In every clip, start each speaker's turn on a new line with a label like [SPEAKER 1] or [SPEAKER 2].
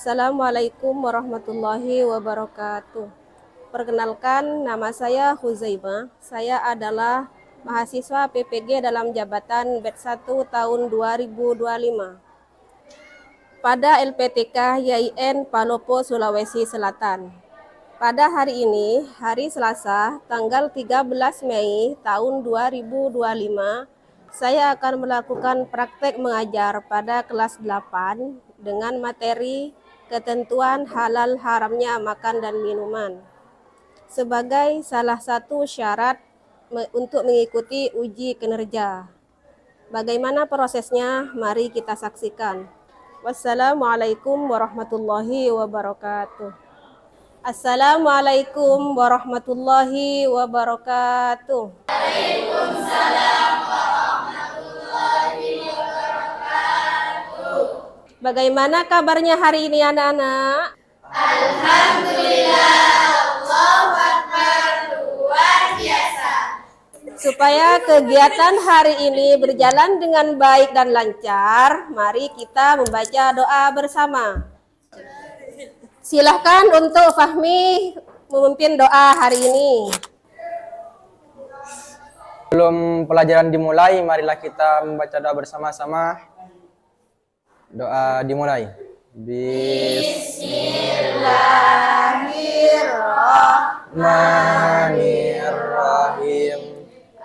[SPEAKER 1] Assalamualaikum warahmatullahi wabarakatuh. Perkenalkan, nama saya Huzaimah. Saya adalah mahasiswa PPG dalam jabatan Batch 1 tahun 2025 pada LPTK YIN Palopo, Sulawesi Selatan. Pada hari ini, hari Selasa, tanggal 13 Mei tahun 2025, saya akan melakukan praktek mengajar pada kelas 8 dengan materi ketentuan halal haramnya makan dan minuman sebagai salah satu syarat untuk mengikuti uji kinerja. Bagaimana prosesnya? Mari kita saksikan. Wassalamualaikum warahmatullahi wabarakatuh. Assalamualaikum warahmatullahi wabarakatuh. Waalaikumsalam warahmatullahi wabarakatuh. Bagaimana kabarnya hari ini anak-anak? Alhamdulillah, Allahu Akbar, luar biasa. Supaya kegiatan hari ini berjalan dengan baik dan lancar, mari kita membaca doa bersama. Silahkan untuk Fahmi memimpin doa hari ini.
[SPEAKER 2] Sebelum pelajaran dimulai, marilah kita membaca doa bersama-sama. Doa dimulai. Bismillahirrahmanirrahim.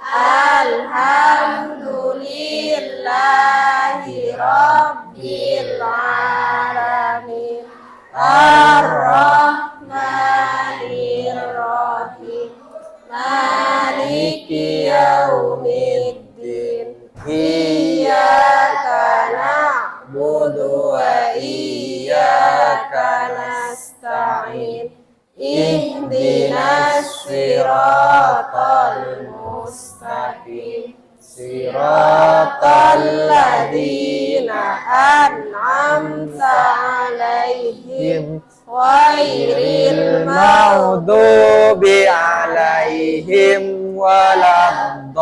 [SPEAKER 1] Alhamdulillahi Rabbil Alamin. Ar-Rahmanir-Rahim. Maliki yaumiddin. Iyyaka na'budu wa iyyaka nasta'in. Ihdinas siratal mustaqim. Siratal ladzina an'amta 'alaihim ghairil
[SPEAKER 2] Maghdubi alaihim waladdallin.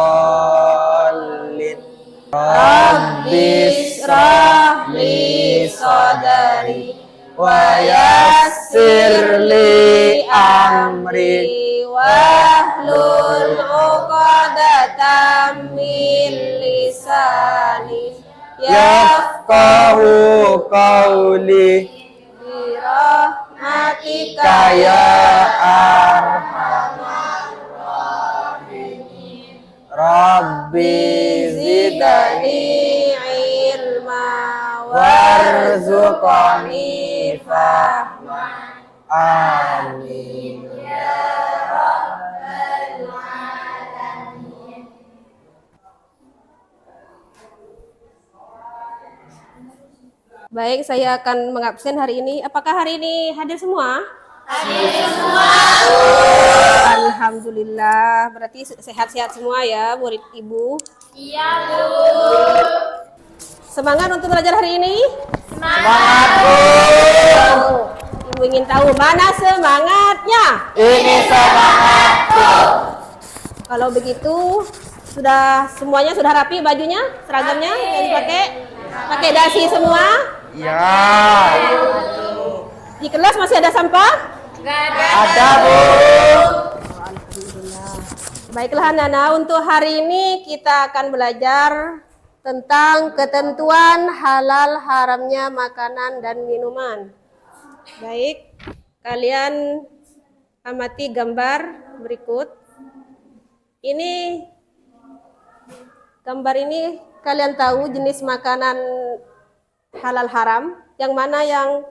[SPEAKER 1] Rabbis shrah li sadri wa yassir li amri wahlul 'uqdatam min lisani
[SPEAKER 2] Yafqahu qawli.
[SPEAKER 1] birahmatika
[SPEAKER 2] Ya arhamar rahimin. Rabbi
[SPEAKER 1] zidani ilma
[SPEAKER 2] warzuqni fahma. Amin.
[SPEAKER 1] Baik, saya akan mengabsen hari ini. Apakah hari ini hadir semua? Hadir semua. Alhamdulillah. Berarti sehat-sehat semua ya, murid Ibu? Iya, Bu. Semangat untuk belajar hari ini?
[SPEAKER 2] Semangat, Bu.
[SPEAKER 1] Ibu ingin tahu mana semangatnya?
[SPEAKER 2] Ini semangat, Bu.
[SPEAKER 1] Kalau begitu, semuanya sudah rapi bajunya, seragamnya yang dipakai? Pakai dasi semua?
[SPEAKER 2] Ya.
[SPEAKER 1] Di kelas masih ada sampah?
[SPEAKER 2] Ada, Bu.
[SPEAKER 1] Alhamdulillah. Baiklah anak-anak, untuk hari ini kita akan belajar tentang ketentuan halal haramnya makanan dan minuman. Baik, kalian amati gambar berikut. Gambar ini kalian tahu jenis makanan halal haram, yang mana yang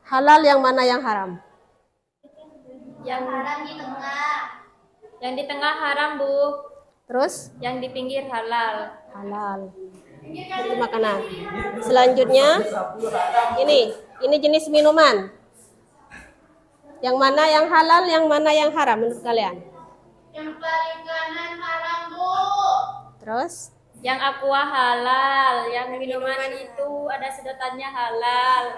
[SPEAKER 1] halal, yang mana yang haram?
[SPEAKER 3] Yang haram di tengah. Yang di tengah haram, Bu.
[SPEAKER 1] Terus
[SPEAKER 3] Yang di pinggir halal.
[SPEAKER 1] halal. Itu makanan. Selanjutnya ini jenis minuman. Yang mana yang halal, yang mana yang haram menurut kalian?
[SPEAKER 3] Yang paling kanan haram, Bu.
[SPEAKER 1] Terus
[SPEAKER 3] Yang aqua halal, yang minuman itu ada sedotannya halal.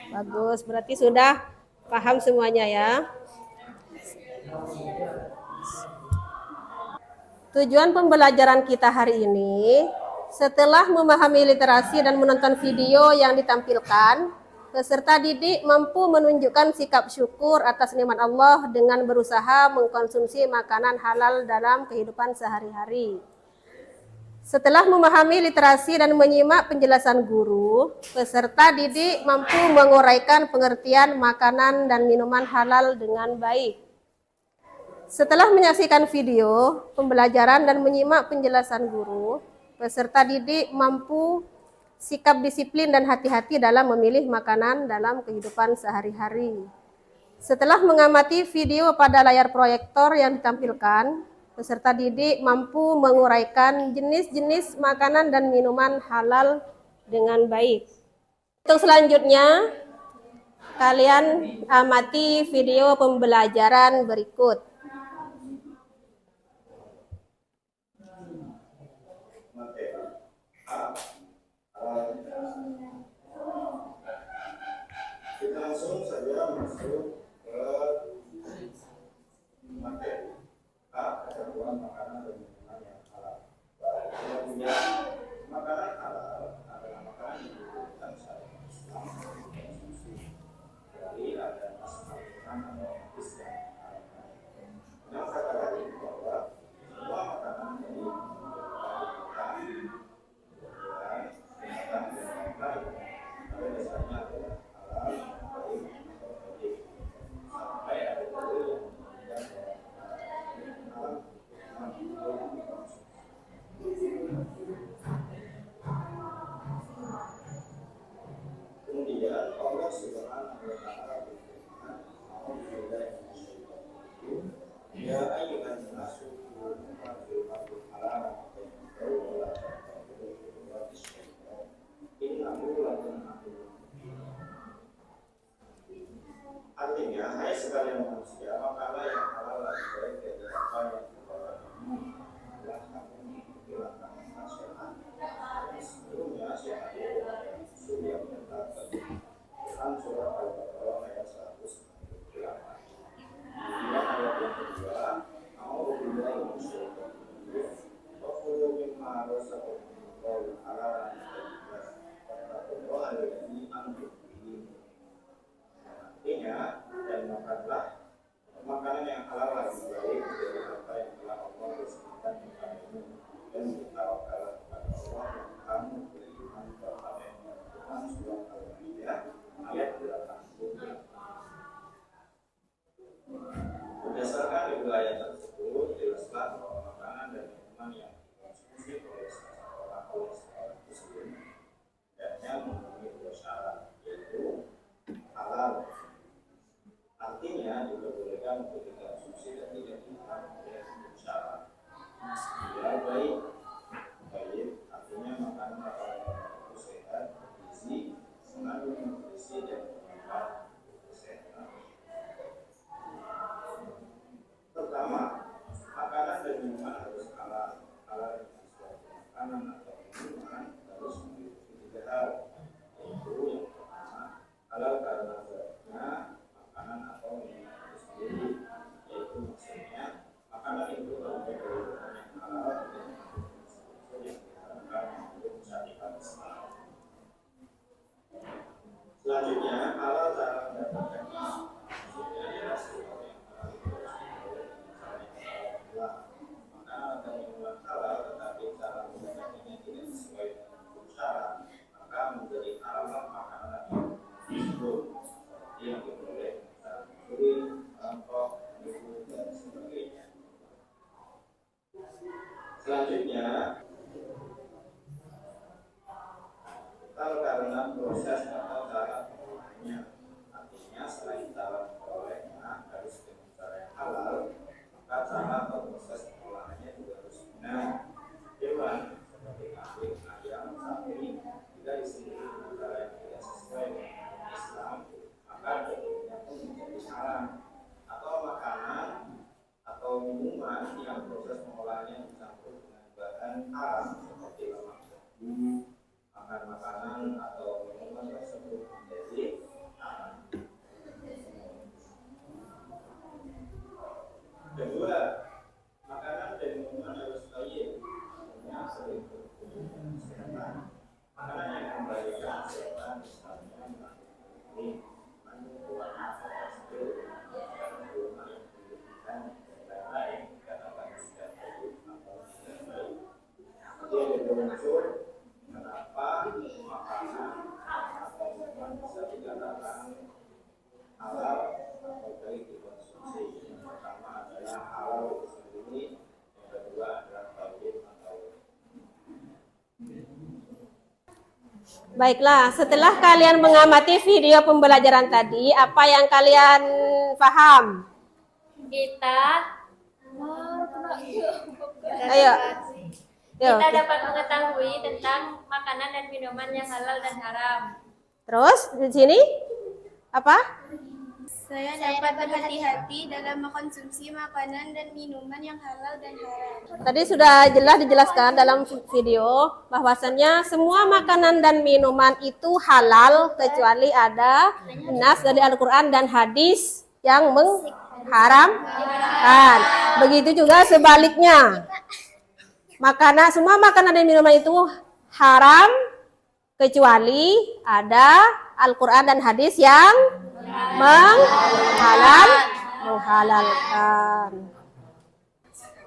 [SPEAKER 1] bagus, berarti sudah paham semuanya ya. Tujuan pembelajaran kita hari ini, setelah memahami literasi dan menonton video yang ditampilkan, Peserta didik mampu menunjukkan sikap syukur atas nikmat Allah dengan berusaha mengkonsumsi makanan halal dalam kehidupan sehari-hari. Setelah memahami literasi dan menyimak penjelasan guru, peserta didik mampu menguraikan pengertian makanan dan minuman halal dengan baik. Setelah menyaksikan video, pembelajaran dan menyimak penjelasan guru, peserta didik mampu sikap disiplin dan hati-hati dalam memilih makanan dalam kehidupan sehari-hari. Setelah mengamati video pada layar proyektor yang ditampilkan, peserta didik mampu menguraikan jenis-jenis makanan dan minuman halal dengan baik. Untuk selanjutnya, kalian amati video pembelajaran berikut.
[SPEAKER 4] Kita langsung saja masuk ke materi ketentuan makanan dan minuman yang halal. Kita punya makanan halal adalah makanan yang dibutuhkan secara Islam konsumsi. Jadi ada masakan atau hadis yang halal. Yang saya katakan bahwa semua makanan dari kemudian Allah Subhanahu wa taala berfirman, ya ayyuhan nasu fil ardi halalan artinya, hai sekalian manusia, makanlah yang halal lebih baik dari apa yang telah kamu hilangkan nasihat. Sebelumnya nasihat itu yang menyatakan Quran surah Al-Baqarah ayat 198. Kemudian ayat yang kedua, a'udzu billahi minasyaitonir rajim. Wa kulu mimma razaqakumullahu halalan thayyiban. Wattaqullaha alladzi antum bihi. Artinya, dan makanlah makanan yang halal lebih baik dari apa yang telah Allah berikan kepadamu, dan bertawakallah kepada Allah yang kamu beriman kepadanya. Quran surah Al-Maidah ayat 80. Berdasarkan kedua ayat tersebut, jelaslah bahwa makanan dan minuman yang dikonsumsi oleh seseorang muslim hendaknya memenuhi dua syarat, yaitu halal. Artinya diperbolehkan untuk dikonsumsi dan tidak dilarang oleh syarat. Ya, baik, artinya makanan itu sehat, bergizi, mengandung nutrisi dan bermanfaat kesehatan. Pertama, makanan dan minuman harus halal. Halal itu suatu makanan atau minuman harus memiliki tiga hal, yaitu yang pertama, halal karena zatnya makanan atau minuman itu sendiri, yaitu maksudnya makanan itu terbuat dari bahan yang halal dan unsur yang diharapkan untuk syariat Islam. Selanjutnya, halal cara mendapatkannya, maksudnya adalah sesuatu yang halal itu harus diperoleh dengan cara yang halal. Makanan atau minuman halal tetapi cara mendapatkannya tidak sesuai dengan hukum syarat, maka menjadi haramlah makanan tersebut yang diperoleh kulit, rampok, buku, dan sebagainya. Selanjutnya, kalau karena proses atau cara pengolahannya, artinya selain cara memperolehnya harus dengan cara yang halal, maka cara atau proses pengolahannya juga harus benar. Hewan seperti kambing, ayam, sapi jika disembelih dengan cara yang tidak sesuai dengan Islam, maka dagingnya pun menjadi haram. Atau makanan atau minuman yang proses pengolahannya dicampur dengan bahan haram seperti lemak tebu, makan makanan atau minuman tersebut menjadi haram. Kedua, makanan dan minuman harus thayyib, artinya sering berhubungan dengan kesehatan. Makanan yang kembalikan kesehatan misalnya
[SPEAKER 1] Baiklah, setelah kalian mengamati video pembelajaran tadi, apa yang kalian paham?
[SPEAKER 3] Kita
[SPEAKER 1] Ayo. Yuk.
[SPEAKER 3] kita dapat mengetahui tentang makanan dan minuman yang halal dan haram.
[SPEAKER 1] Terus di sini apa?
[SPEAKER 5] Saya dapat berhati-hati dalam mengkonsumsi makanan dan minuman yang halal dan haram.
[SPEAKER 1] Tadi sudah jelas dijelaskan dalam video bahwasannya semua makanan dan minuman itu halal kecuali ada nas dari Al-Quran dan hadis yang mengharamkan. Begitu juga sebaliknya. Semua makanan dan minuman itu haram kecuali ada Al-Quran dan hadis yang menghalalkan.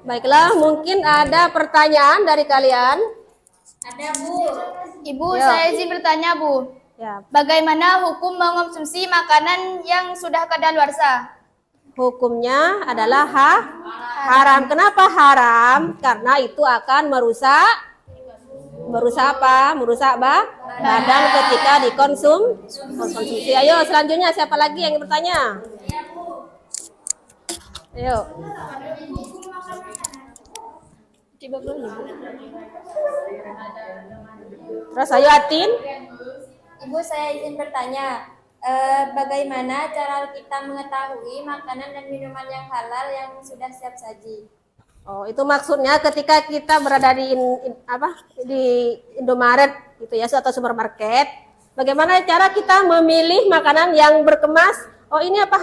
[SPEAKER 1] Baiklah, mungkin ada pertanyaan dari kalian.
[SPEAKER 3] Ada, Bu.
[SPEAKER 5] Ibu,
[SPEAKER 1] Ya.
[SPEAKER 5] saya izin bertanya, Bu.
[SPEAKER 1] Ya,
[SPEAKER 5] Bagaimana hukum mengonsumsi makanan yang sudah kadaluarsa?
[SPEAKER 1] hukumnya adalah haram. Kenapa haram? Karena itu akan merusak apa? Merusak badan ketika dikonsumsi. Ayo, selanjutnya siapa lagi yang bertanya? Ayo. Terus ayo Atin.
[SPEAKER 3] Ibu, saya izin bertanya, bagaimana cara kita mengetahui makanan dan minuman yang halal yang sudah siap saji?
[SPEAKER 1] Oh, itu maksudnya ketika kita berada di di Indomaret gitu ya, atau supermarket, bagaimana cara kita memilih makanan yang berkemas? Oh, ini apa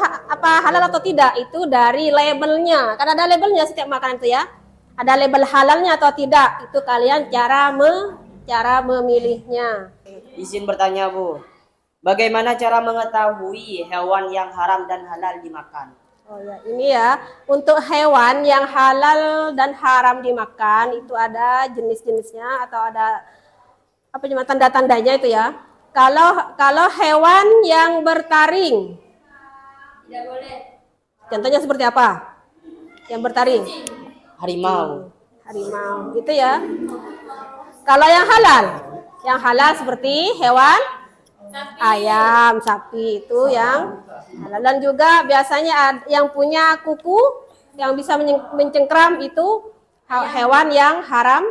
[SPEAKER 1] halal atau tidak? Itu dari labelnya. Kan ada labelnya setiap makanan itu ya. Ada label halalnya atau tidak? Itu kalian cara memilihnya.
[SPEAKER 6] Izin bertanya, Bu. Bagaimana cara mengetahui hewan yang haram dan halal dimakan?
[SPEAKER 1] Oh ya, ini ya, untuk hewan yang halal dan haram dimakan itu ada jenis-jenisnya atau ada tanda-tandanya itu ya. Kalau hewan yang bertaring,
[SPEAKER 3] Tidak boleh.
[SPEAKER 1] contohnya seperti apa? Yang bertaring?
[SPEAKER 6] Harimau.
[SPEAKER 1] Harimau, gitu ya. Kalau yang halal seperti hewan ayam, sapi itu yang halal. Dan juga biasanya yang punya kuku yang bisa mencengkram itu hewan yang haram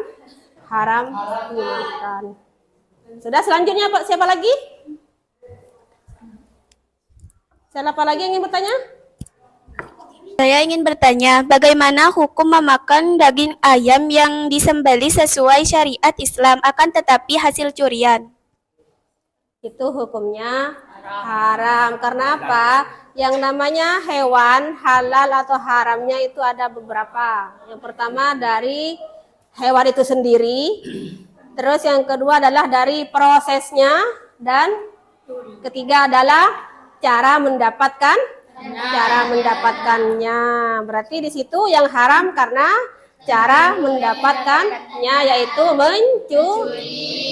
[SPEAKER 1] dimakan. Sudah, selanjutnya Pak, siapa lagi? Siapa lagi yang ingin bertanya?
[SPEAKER 5] Saya ingin bertanya, bagaimana hukum memakan daging ayam yang disembelih sesuai syariat Islam akan tetapi hasil curian?
[SPEAKER 1] Itu hukumnya haram. Karena apa? Yang namanya hewan halal atau haramnya itu ada beberapa. Yang pertama dari hewan itu sendiri. Terus yang kedua adalah dari prosesnya. Dan ketiga adalah cara mendapatkannya. Berarti di situ yang haram karena cara mendapatkannya yaitu mencuri.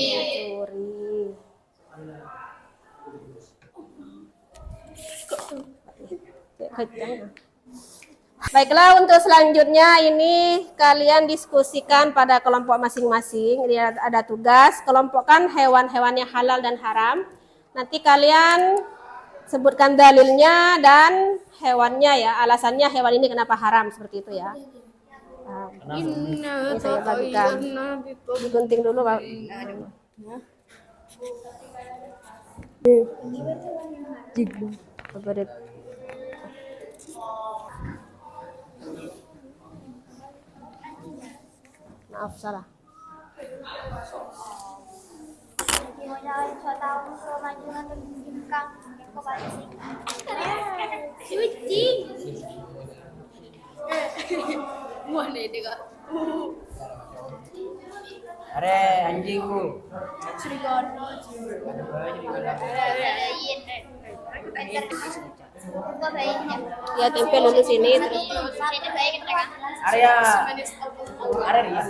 [SPEAKER 1] Baiklah, untuk selanjutnya ini kalian diskusikan pada kelompok masing-masing. Ini ada tugas, kelompokkan hewan-hewan yang halal dan haram. Nanti kalian sebutkan dalilnya dan hewannya ya, alasannya hewan ini kenapa haram, seperti itu ya. Ini saya bagikan. Digunting dulu, Pak. Maaf, salah.
[SPEAKER 6] Are anjing, Bu.
[SPEAKER 1] Ya, tempel dulu sini.
[SPEAKER 6] Area. Are dia.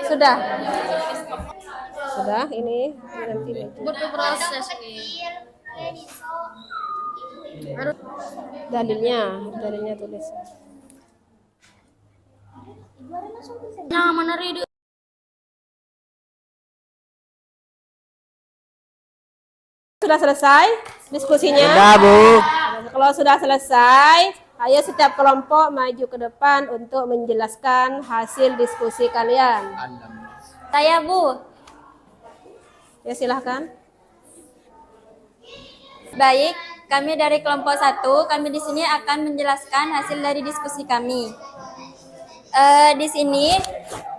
[SPEAKER 1] Sudah. Sudah, ini nanti.
[SPEAKER 5] Berproses.
[SPEAKER 1] Dalilnya tulis. Sudah selesai diskusinya?
[SPEAKER 6] Sudah, Bu.
[SPEAKER 1] Kalau sudah selesai, ayo setiap kelompok maju ke depan untuk menjelaskan hasil diskusi kalian.
[SPEAKER 3] Saya, Bu.
[SPEAKER 1] Ya, silahkan.
[SPEAKER 3] Baik, kami dari kelompok 1, kami di sini akan menjelaskan hasil dari diskusi kami. Di sini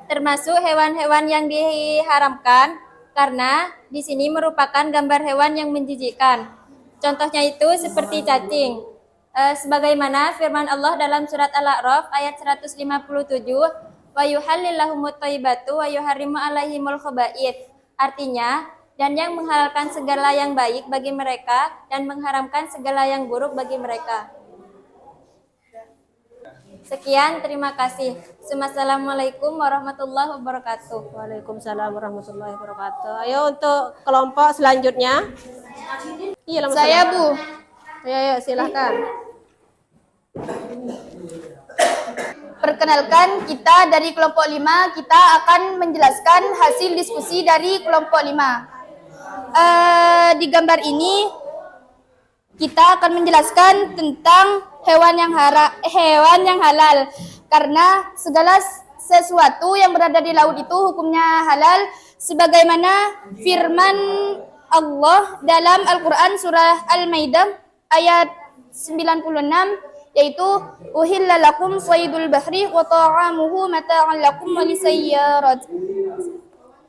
[SPEAKER 3] termasuk hewan-hewan yang diharamkan karena di sini merupakan gambar hewan yang menjijikkan. Contohnya itu seperti cacing. Sebagaimana firman Allah dalam surat Al-A'raf ayat 157, "Wa yuhallilahumut thayyibatu wa yuharrimu 'alaihimul khaba'ith." Artinya, dan yang menghalalkan segala yang baik bagi mereka dan mengharamkan segala yang buruk bagi mereka. Sekian, terima kasih. Assalamualaikum warahmatullahi wabarakatuh.
[SPEAKER 1] Waalaikumsalam warahmatullahi wabarakatuh. Ayo untuk kelompok selanjutnya. Iya,
[SPEAKER 5] Saya, Bu.
[SPEAKER 1] Ayo, silahkan.
[SPEAKER 5] Perkenalkan, kita dari kelompok 5, kita akan menjelaskan hasil diskusi dari kelompok 5. Di gambar ini, kita akan menjelaskan tentang hewan yang halal. Karena segala sesuatu yang berada di laut itu hukumnya halal. Sebagaimana firman Allah dalam Al-Quran surah Al-Maidah ayat 96, yaitu uhilla lakum saydul bahri wa ta'amuhu mata'an lakum wa lisayyarat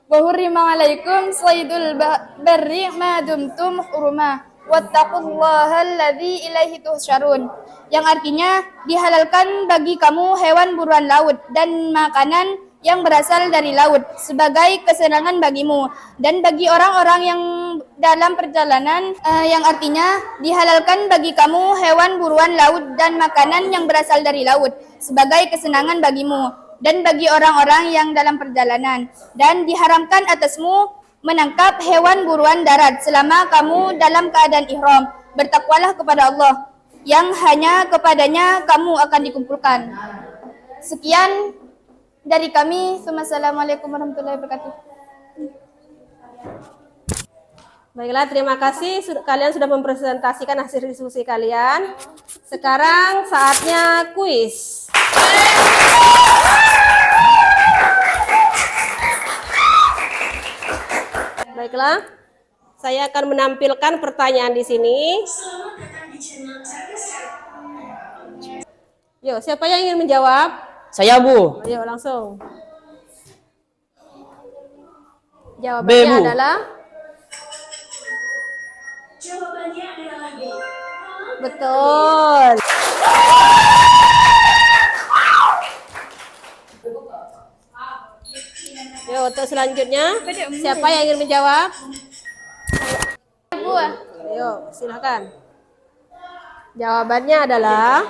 [SPEAKER 5] wa hurrima alaikum saydul barri ma dumtum huruma wattaqullaha alladzi ilaihi tuhsyarun, yang artinya dihalalkan bagi kamu hewan buruan laut dan makanan yang berasal dari laut sebagai kesenangan bagimu dan bagi orang-orang yang dalam perjalanan, yang artinya dihalalkan bagi kamu hewan buruan laut dan makanan yang berasal dari laut sebagai kesenangan bagimu dan bagi orang-orang yang dalam perjalanan, dan diharamkan atasmu menangkap hewan buruan darat selama kamu dalam keadaan ihram. Bertakwalah kepada Allah yang hanya kepadanya kamu akan dikumpulkan. Sekian dari kami. Assalamualaikum warahmatullahi wabarakatuh.
[SPEAKER 1] Baiklah, terima kasih. Kalian sudah mempresentasikan hasil diskusi kalian. Sekarang saatnya kuis. Baiklah, saya akan menampilkan pertanyaan di sini. Yuk, siapa yang ingin menjawab?
[SPEAKER 6] Saya, Bu.
[SPEAKER 1] Ayo langsung.
[SPEAKER 6] B,
[SPEAKER 1] Jawabannya
[SPEAKER 6] Bu.
[SPEAKER 1] adalah betul. Yuk, untuk selanjutnya, siapa yang ingin menjawab?
[SPEAKER 5] Bu.
[SPEAKER 1] Ayo, silakan. Jawabannya adalah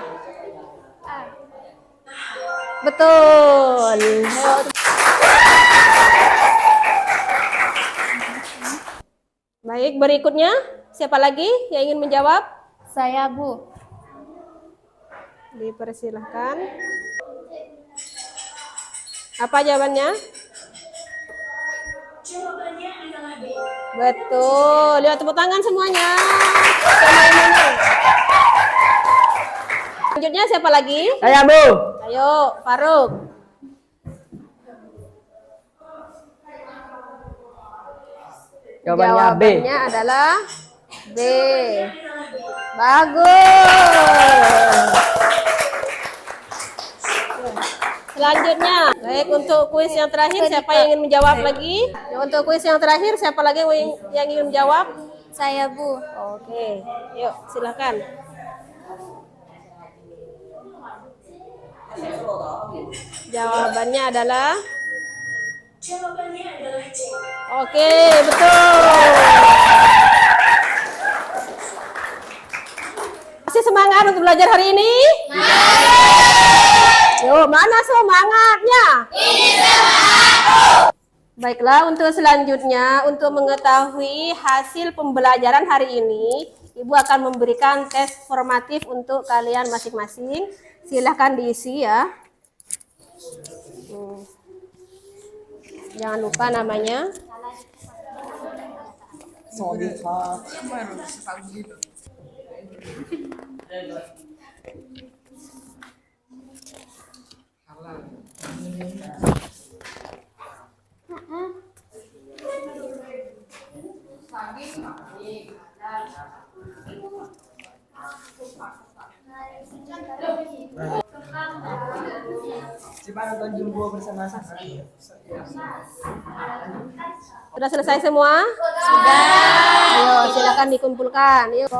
[SPEAKER 1] betul. Ayo. Baik, berikutnya siapa lagi yang ingin menjawab?
[SPEAKER 3] Saya, Bu.
[SPEAKER 1] Dipersilahkan. Apa jawabannya? Betul. Lihat tepuk tangan semuanya. Selanjutnya siapa lagi?
[SPEAKER 6] Saya, Bu.
[SPEAKER 1] Ayo, Faruk.
[SPEAKER 6] Jawabannya B.
[SPEAKER 1] Jawabannya adalah B. Bagus. Selanjutnya, baik, untuk kuis yang terakhir siapa yang ingin menjawab lagi? Untuk kuis yang terakhir siapa lagi yang ingin menjawab?
[SPEAKER 3] Saya, Bu.
[SPEAKER 1] Oke, yuk silakan. Jawabannya adalah oke, betul. Masih semangat untuk belajar hari ini? Yuk, mana semangatnya? Ini semangat. Baiklah, untuk selanjutnya, untuk mengetahui hasil pembelajaran hari ini, Ibu akan memberikan tes formatif untuk kalian masing-masing. Silahkan diisi ya. Jangan lupa namanya. Sudah selesai semua? Sudah. Ayo silakan dikumpulkan. Yuk.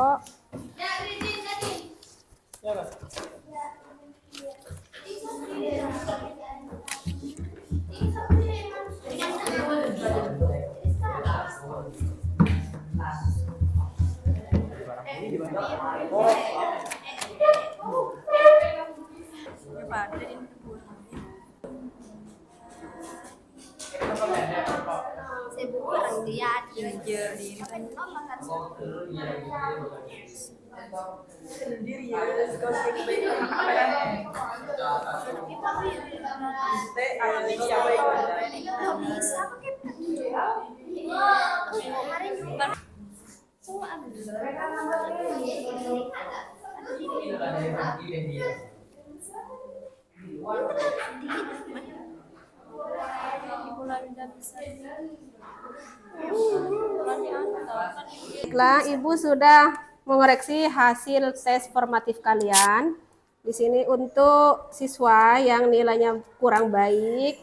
[SPEAKER 1] Baiklah, Ibu sudah mengoreksi hasil tes formatif kalian. Di sini untuk siswa yang nilainya kurang baik,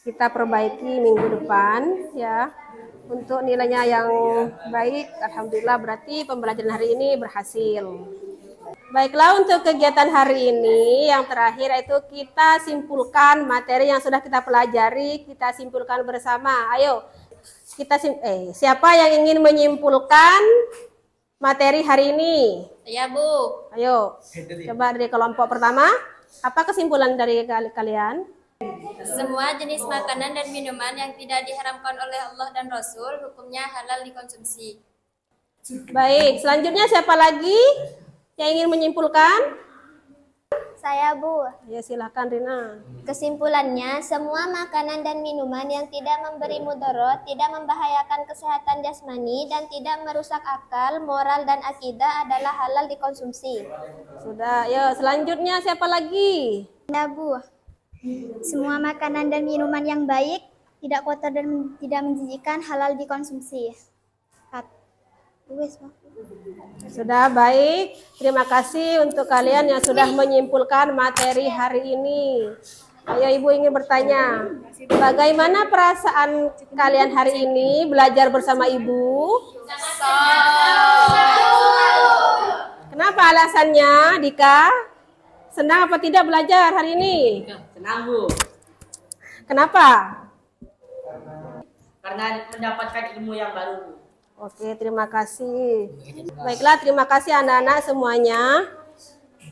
[SPEAKER 1] kita perbaiki minggu depan ya. Untuk nilainya yang baik, alhamdulillah berarti pembelajaran hari ini berhasil. Baiklah, untuk kegiatan hari ini yang terakhir itu kita simpulkan materi yang sudah kita pelajari, kita simpulkan bersama. Ayo, siapa yang ingin menyimpulkan materi hari ini?
[SPEAKER 3] Ya, Bu.
[SPEAKER 1] Ayo, coba dari kelompok pertama. Apa kesimpulan dari kalian?
[SPEAKER 3] Semua jenis makanan dan minuman yang tidak diharamkan oleh Allah dan Rasul, hukumnya halal dikonsumsi.
[SPEAKER 1] Baik, selanjutnya siapa lagi yang ingin menyimpulkan?
[SPEAKER 7] Saya, Bu.
[SPEAKER 1] Ya, silakan Rina.
[SPEAKER 7] Kesimpulannya, semua makanan dan minuman yang tidak memberi mudarat, tidak membahayakan kesehatan jasmani, dan tidak merusak akal, moral, dan akidah adalah halal dikonsumsi.
[SPEAKER 1] Sudah, ya selanjutnya siapa lagi?
[SPEAKER 7] Ya, Bu. Semua makanan dan minuman yang baik, tidak kotor dan tidak menjijikan, halal dikonsumsi.
[SPEAKER 1] Sudah, baik. Terima kasih untuk kalian yang sudah menyimpulkan materi hari ini. Ayo, Ibu ingin bertanya, bagaimana perasaan kalian hari ini belajar bersama Ibu? Kenapa alasannya, Dika? Senang apa tidak belajar hari ini?
[SPEAKER 6] Senang, Bu.
[SPEAKER 1] Kenapa?
[SPEAKER 6] Karena mendapatkan ilmu yang baru, Bu.
[SPEAKER 1] Oke, terima kasih. Baiklah, terima kasih anak-anak semuanya.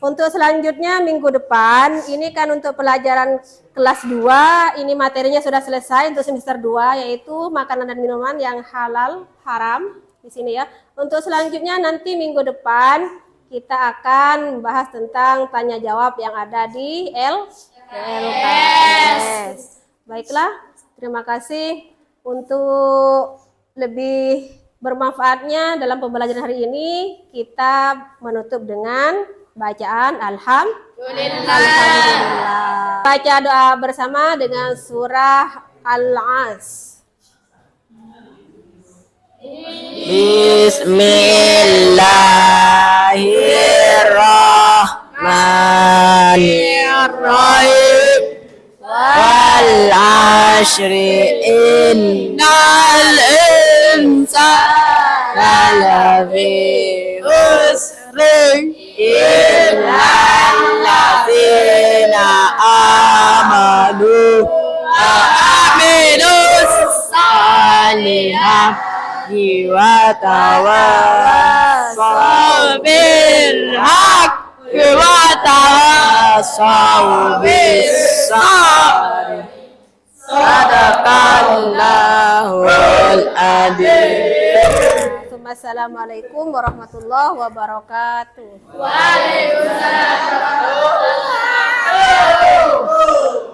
[SPEAKER 1] Untuk selanjutnya minggu depan, ini kan untuk pelajaran kelas 2, ini materinya sudah selesai untuk semester 2, yaitu makanan dan minuman yang halal, haram, di sini ya. Untuk selanjutnya nanti minggu depan, kita akan bahas tentang tanya jawab yang ada di LKS. Baiklah, terima kasih. Untuk lebih bermanfaatnya dalam pembelajaran hari ini, kita menutup dengan bacaan Alhamdulillah. Baca doa bersama dengan surah Al-As.
[SPEAKER 6] Bismillahirrahmanirrahim. Wal ashri innal insana lafi khusrin illa allazina amanu wa amilus salihati wa tawassaw bil haqqi wa tawassaw bis sabr. Sadaqallahul adzim.
[SPEAKER 1] Wassalamualaikum warahmatullahi wabarakatuh.
[SPEAKER 5] Waalaikumsalam warahmatullahi wabarakatuh.